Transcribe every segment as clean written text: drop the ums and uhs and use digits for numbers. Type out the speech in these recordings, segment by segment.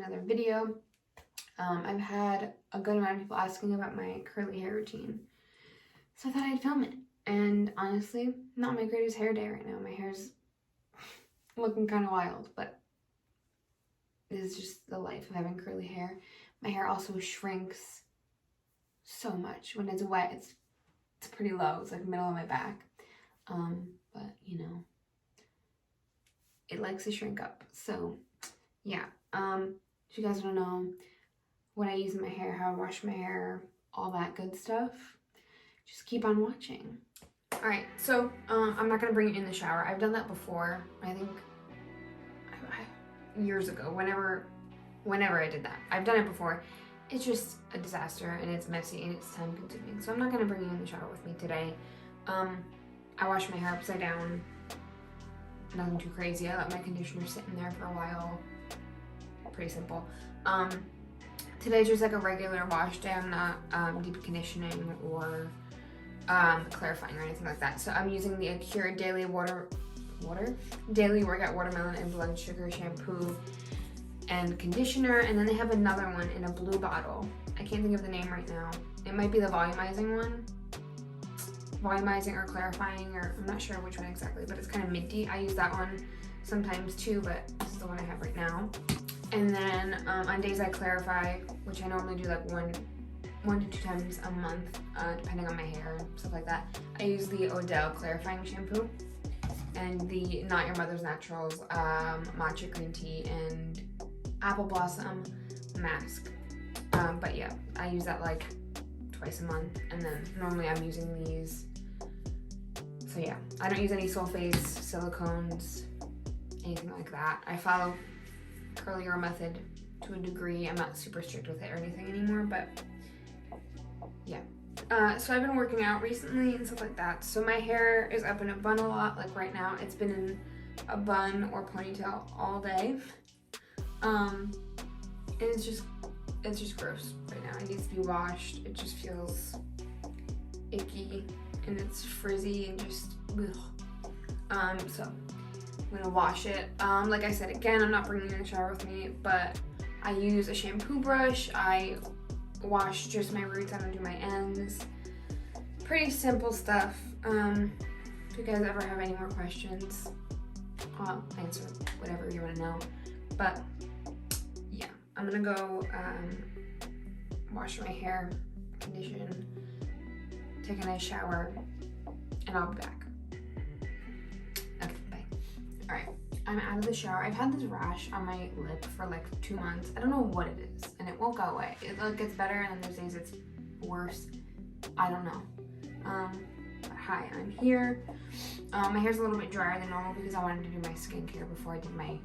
another video. I've had a good amount of people asking about my curly hair routine, so I thought I'd film it. And honestly, not my greatest hair day right now. My hair's looking kind of wild, but this is just the life of having curly hair. My hair also shrinks so much. When it's wet, it's pretty low. It's like middle of my back. But you know, it likes to shrink up. So yeah. If you guys don't know what I use in my hair, how I wash my hair, all that good stuff, just keep on watching. Alright, so I'm not going to bring it in the shower. I've done that before. I think years ago, whenever I did that. I've done it before. It's just a disaster, and it's messy, and it's time consuming. So I'm not going to bring you in the shower with me today. I wash my hair upside down. Nothing too crazy. I let my conditioner sit in there for a while. Pretty simple. Today's just like a regular wash day. I'm not deep conditioning or clarifying or anything like that. So I'm using the Acure Daily Daily Workout Watermelon and Blood Sugar Shampoo and Conditioner, and then they have another one in a blue bottle. I can't think of the name right now. It might be the volumizing one. Volumizing or clarifying, or I'm not sure which one exactly, but it's kind of minty. I use that one sometimes too, but this is the one I have right now. And then on days I clarify, which I normally do like one to two times a month, depending on my hair and stuff like that, I use the Odele clarifying shampoo and the Not Your Mother's Naturals matcha green tea and apple blossom mask. But yeah, I use that like twice a month, and then normally I'm using these. So yeah, I don't use any sulfates, silicones, anything like that. I follow curly girl method to a degree. I'm not super strict with it or anything anymore, but yeah. So I've been working out recently and stuff like that. So my hair is up in a bun a lot. Like right now, it's been in a bun or ponytail all day. And it's just gross right now. It needs to be washed. It just feels icky and it's frizzy and just ugh. So I'm gonna wash it. Like I said, again, I'm not bringing it in the shower with me, but I use a shampoo brush. I wash just my roots. I don't do my ends. Pretty simple stuff. If you guys ever have any more questions, I'll answer whatever you want to know. But yeah, I'm gonna go wash my hair, condition, take a nice shower, and I'll be back. Okay, bye. Alright, I'm out of the shower. I've had this rash on my lip for like 2 months. I don't know what it is, and it won't go away. It like gets better, and then there's days it's worse. I don't know. But hi, I'm here. My hair's a little bit drier than normal because I wanted to do my skincare before I did my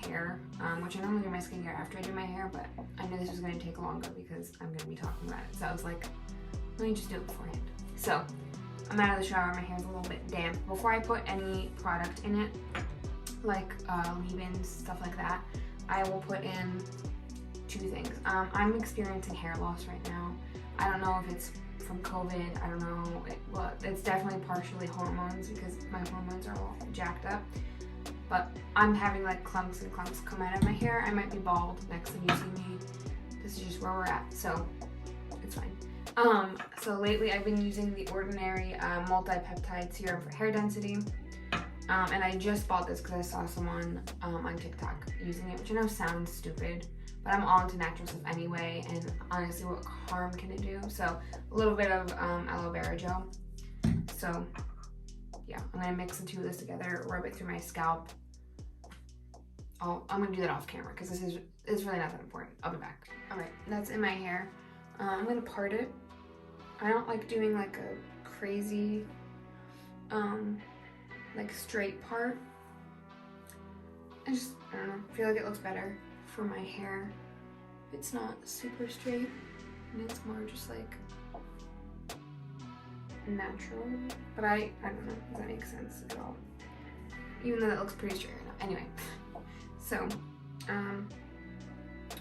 hair, which I normally do my skincare after I do my hair, but I knew this was going to take longer because I'm going to be talking about it. So I was like, let me just do it beforehand. So I'm out of the shower. My hair's a little bit damp. Before I put any product in it, like leave-ins, stuff like that, I will put in 2 things. I'm experiencing hair loss right now. I don't know if it's from COVID. I don't know. Well, it's definitely partially hormones because my hormones are all jacked up. But I'm having like clumps and clumps come out of my hair. I might be bald next time you see me. This is just where we're at, so it's fine. So lately I've been using the Ordinary multi-peptide serum for hair density. And I just bought this because I saw someone on TikTok using it, which I know sounds stupid, but I'm all into natural stuff anyway, and honestly, what harm can it do? So a little bit of aloe vera gel. So yeah, I'm gonna mix the 2 of this together, rub it through my scalp. I'm gonna do that off camera because this is really not that important. I'll be back. All right, that's in my hair. I'm gonna part it. I don't like doing like a crazy, like straight part. I don't know, feel like it looks better for my hair. It's not super straight, and it's more just like natural, but I don't know if that makes sense at all, even though that looks pretty straight right now. Anyway, so I'm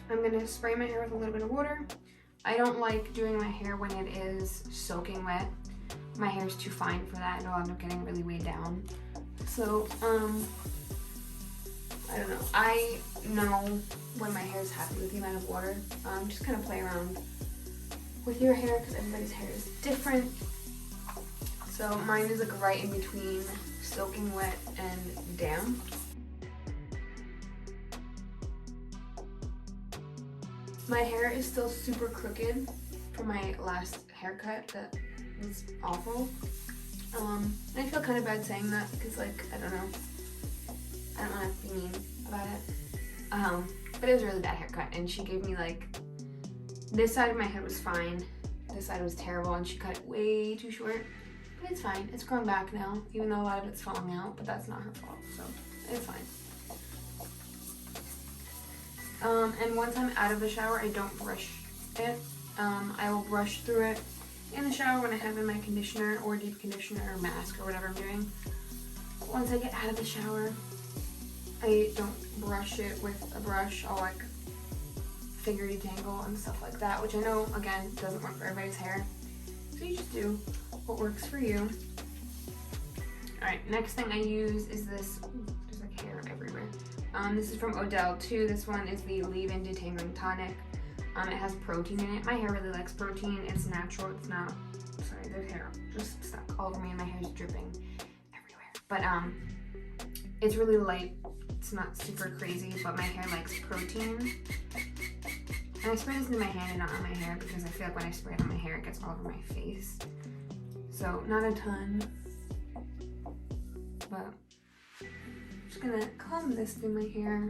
gonna spray my hair with a little bit of water. I don't like doing my hair when it is soaking wet. My hair is too fine for that, and it'll end up getting really weighed down. So I don't know. I know when my hair is happy with the amount of water. Just kind of play around with your hair because everybody's hair is different. So mine is like right in between soaking wet and damp. My hair is still super crooked from my last haircut that was awful. And I feel kind of bad saying that because, like, I don't know. I don't want to be mean about it. But it was a really bad haircut, and she gave me, like, this side of my head was fine. This side was terrible, and she cut it way too short. But it's fine. It's growing back now, even though a lot of it's falling out, but that's not her fault, so it's fine. And once I'm out of the shower, I don't brush it. I will brush through it in the shower when I have in my conditioner or deep conditioner or mask or whatever I'm doing. Once I get out of the shower, I don't brush it with a brush. I'll like finger detangle and stuff like that, which I know, again, doesn't work for everybody's hair. So you just do what works for you. Alright, next thing I use is this. There's like hair everywhere. This is from Odele too. This one is the Leave-In Detangling Tonic. It has protein in it. My hair really likes protein. It's natural. It's not, sorry, there's hair just stuck all over me and my hair is dripping everywhere. But it's really light. It's not super crazy, but my hair likes protein. And I spray this into my hand and not on my hair because I feel like when I spray it on my hair, it gets all over my face. So not a ton, but I'm just gonna comb this through my hair.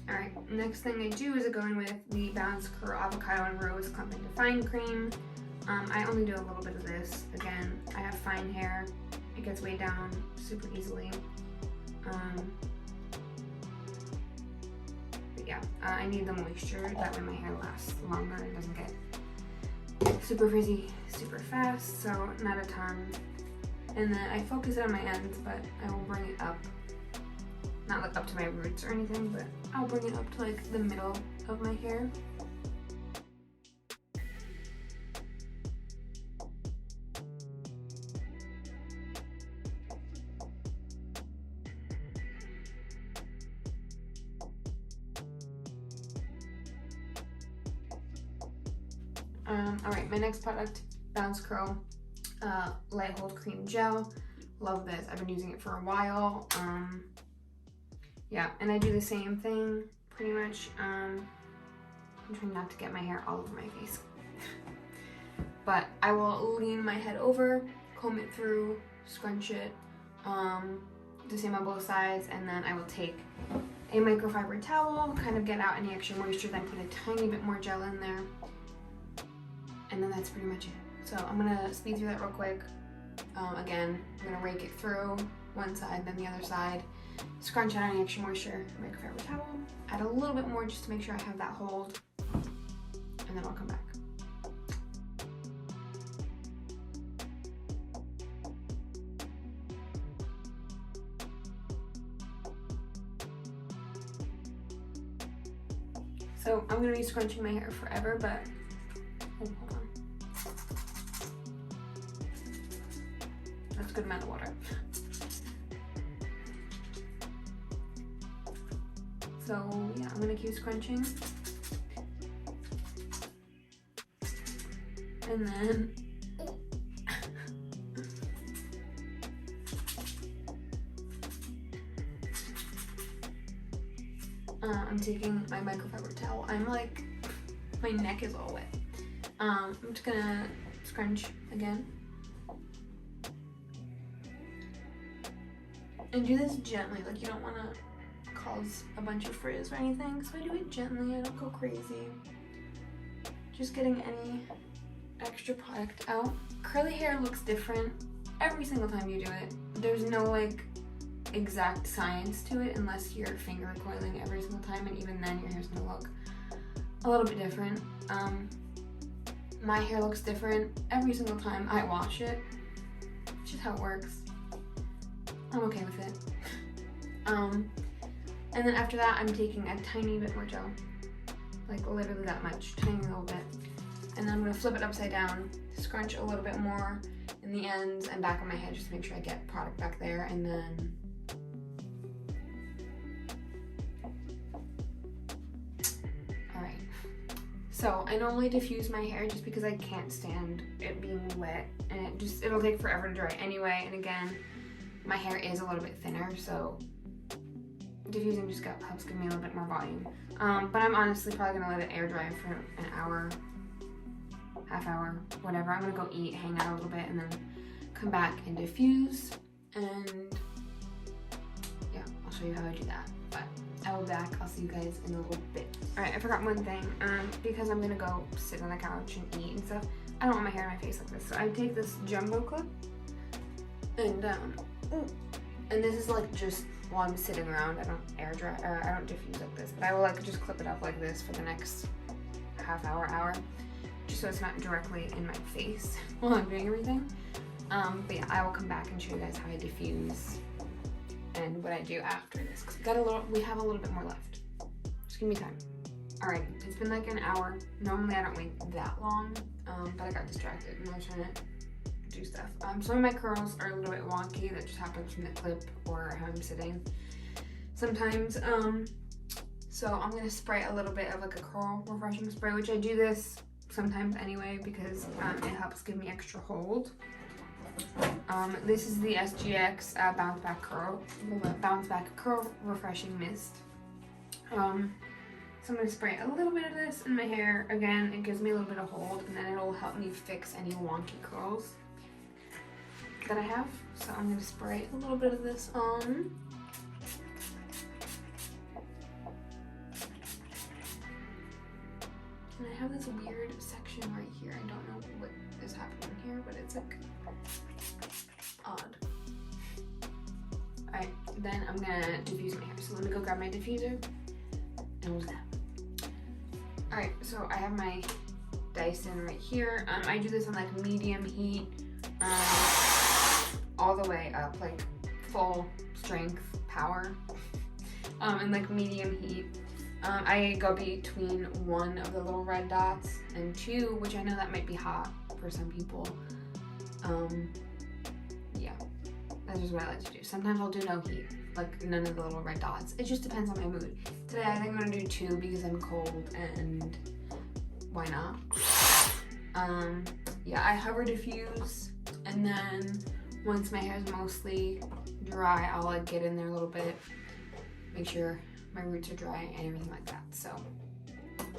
Alright, next thing I do is I go in with the Balance Curl Avocado and Rose Clump and Define Cream. I only do a little bit of this. Again, I have fine hair. It gets weighed down super easily. But yeah, I need the moisture. That way my hair lasts longer and doesn't get super frizzy super fast. So not a ton. And then I focus it on my ends, but I will bring it up. Not like up to my roots or anything, but I'll bring it up to like the middle of my hair. Alright, my next product, Bounce Curl Light Hold Cream Gel. Love this. I've been using it for a while. Yeah, and I do the same thing pretty much. I'm trying not to get my hair all over my face. But I will lean my head over, comb it through, scrunch it, the same on both sides, and then I will take a microfiber towel, kind of get out any extra moisture, then put a tiny bit more gel in there. And then that's pretty much it. So I'm gonna speed through that real quick. Again, I'm gonna rake it through one side, then the other side, scrunch out any extra moisture, microfiber towel, add a little bit more just to make sure I have that hold, and then I'll come back. So I'm gonna be scrunching my hair forever, but oh, hold on. That's a good amount of water. So yeah, I'm gonna keep scrunching. And then I'm taking my microfiber towel. I'm like, my neck is all wet. I'm just gonna scrunch again. And do this gently, like you don't wanna cause a bunch of frizz or anything, so I do it gently. I don't go crazy. Just getting any extra product out. Curly hair looks different every single time you do it. There's no like exact science to it unless you're finger coiling every single time, and even then your hair's gonna look a little bit different. My hair looks different every single time I wash it. It's just how it works. I'm okay with it. And then after that, I'm taking a tiny bit more gel. like literally that much, tiny little bit. And then I'm gonna flip it upside down, scrunch a little bit more in the ends and back of my head just to make sure I get product back there, and then alright. So I normally diffuse my hair just because I can't stand it being wet, and it'll take forever to dry anyway, and again, my hair is a little bit thinner, so diffusing just helps give me a little bit more volume. But I'm honestly probably gonna let it air dry for an hour, half hour, whatever. I'm gonna go eat, hang out a little bit, and then come back and diffuse. And yeah, I'll show you how I do that. But I will be back. I'll see you guys in a little bit. All right, I forgot one thing. Because I'm gonna go sit on the couch and eat and stuff, I don't want my hair in my face like this. So I take this jumbo clip, and this is like just while I'm sitting around. I don't air dry, or I don't diffuse like this, but I will like just clip it up like this for the next half hour, just so it's not directly in my face while I'm doing everything. But yeah, I will come back and show you guys how I diffuse and what I do after this. Cause we have a little bit more left. Just give me time. All right, it's been like an hour. Normally I don't wait that long, but I got distracted and I was trying to do stuff. Some of my curls are a little bit wonky. That just happens from the clip or how I'm sitting sometimes. So I'm gonna spray a little bit of like a curl refreshing spray, which I do this sometimes anyway because it helps give me extra hold. This is the SGX Bounce Back Curl Refreshing Mist. So I'm gonna spray a little bit of this in my hair. Again, it gives me a little bit of hold, and then it'll help me fix any wonky curls that I have. So I'm gonna spray a little bit of this on. And I have this weird section right here. I don't know what is happening here, but it's like odd. Alright, then I'm gonna diffuse my hair. So let me go grab my diffuser and we'll do that. Alright, so I have my Dyson right here. I do this on like medium heat, all the way up, like full strength power, and like medium heat. I go between 1 of the little red dots and 2, which I know that might be hot for some people. Yeah, that's just what I like to do. Sometimes I'll do no heat, like none of the little red dots. It just depends on my mood. Today I think I'm gonna do 2 because I'm cold and why not? Yeah, I hover diffuse, and then once my hair is mostly dry, I'll like get in there a little bit, make sure my roots are dry and everything like that. So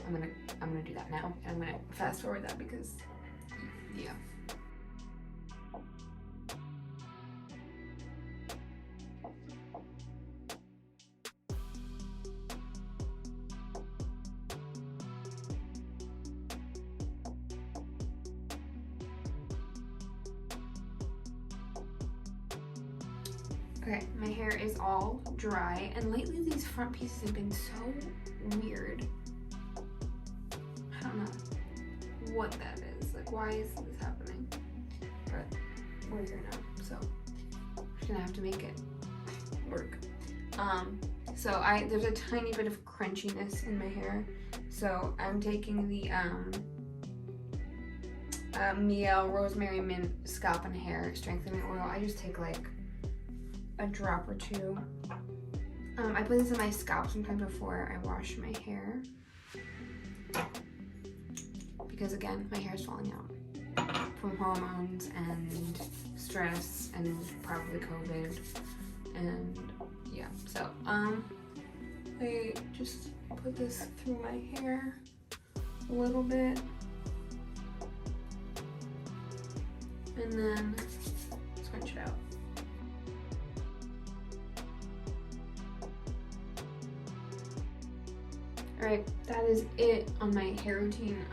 I'm gonna do that now, and I'm gonna fast forward that because yeah. Okay, my hair is all dry, and lately these front pieces have been so weird. I don't know what that is. Like, why is this happening? But we're here now, so we're just gonna have to make it work. So there's a tiny bit of crunchiness in my hair, so I'm taking the Mielle Rosemary Mint Scalp and Hair Strengthening Oil. I just take like a drop or 2. I put this in my scalp sometime before I wash my hair because again, my hair is falling out from hormones and stress and probably COVID, and yeah, so I just put this through my hair a little bit and then scrunch it out. Alright, that is it on my hair routine.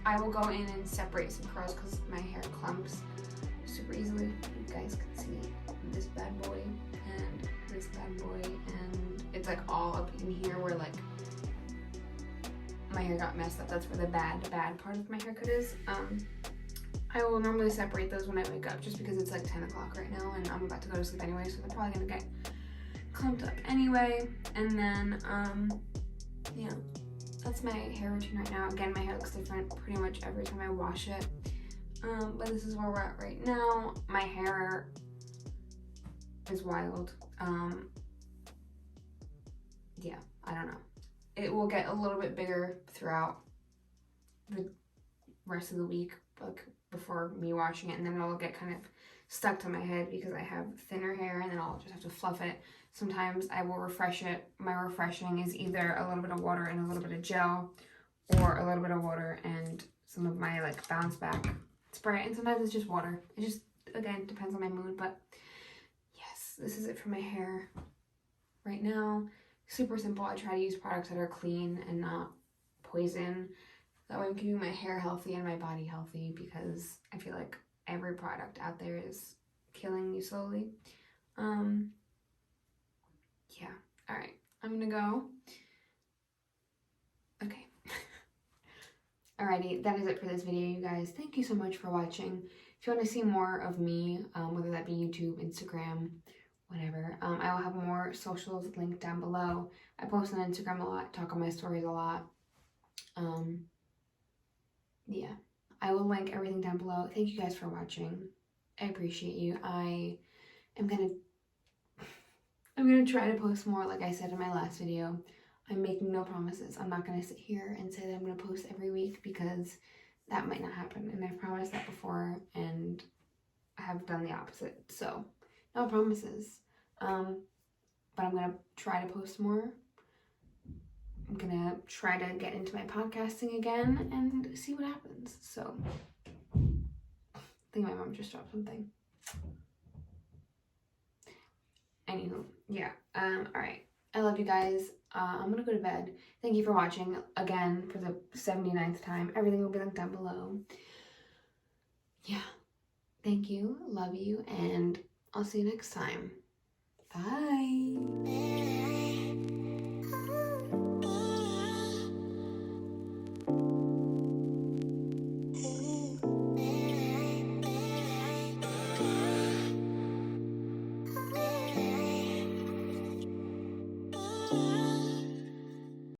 I will go in and separate some curls because my hair clumps super easily. You guys can see this bad boy and this bad boy, and it's like all up in here where like my hair got messed up. That's where the bad part of my haircut is. I will normally separate those when I wake up just because it's like 10 o'clock right now and I'm about to go to sleep anyway, so they're probably gonna get clumped up anyway. And then yeah, that's my hair routine right now. Again, my hair looks different pretty much every time I wash it. But this is where we're at right now. My hair is wild. Yeah, I don't know. It will get a little bit bigger throughout the rest of the week, like before me washing it, and then it'll get kind of stuck to my head because I have thinner hair, and then I'll just have to fluff it. Sometimes I will refresh it. My refreshing is either a little bit of water and a little bit of gel, or a little bit of water and some of my like bounce back spray, and sometimes it's just water. It just, again, depends on my mood. But yes, this is it for my hair right now. Super simple. I try to use products that are clean and not poison. That way I'm keeping my hair healthy and my body healthy, because I feel like every product out there is killing you slowly. Yeah. All right. I'm gonna go. Okay. Alrighty, that is it for this video, you guys. Thank you so much for watching. If you want to see more of me, whether that be YouTube, Instagram, whatever, I will have more socials linked down below. I post on Instagram a lot, talk on my stories a lot. Yeah, I will link everything down below. Thank you guys for watching. I appreciate you. I'm gonna try to post more, like I said in my last video. I'm making no promises. I'm not gonna sit here and say that I'm gonna post every week, because that might not happen, and I've promised that before and I have done the opposite. So no promises. But I'm gonna try to post more. I'm gonna try to get into my podcasting again and see what happens. So I think my mom just dropped something. Anywho, yeah. Alright. I love you guys. I'm gonna go to bed. Thank you for watching again for the 79th time. Everything will be linked down below. Yeah. Thank you. Love you. And I'll see you next time. Bye.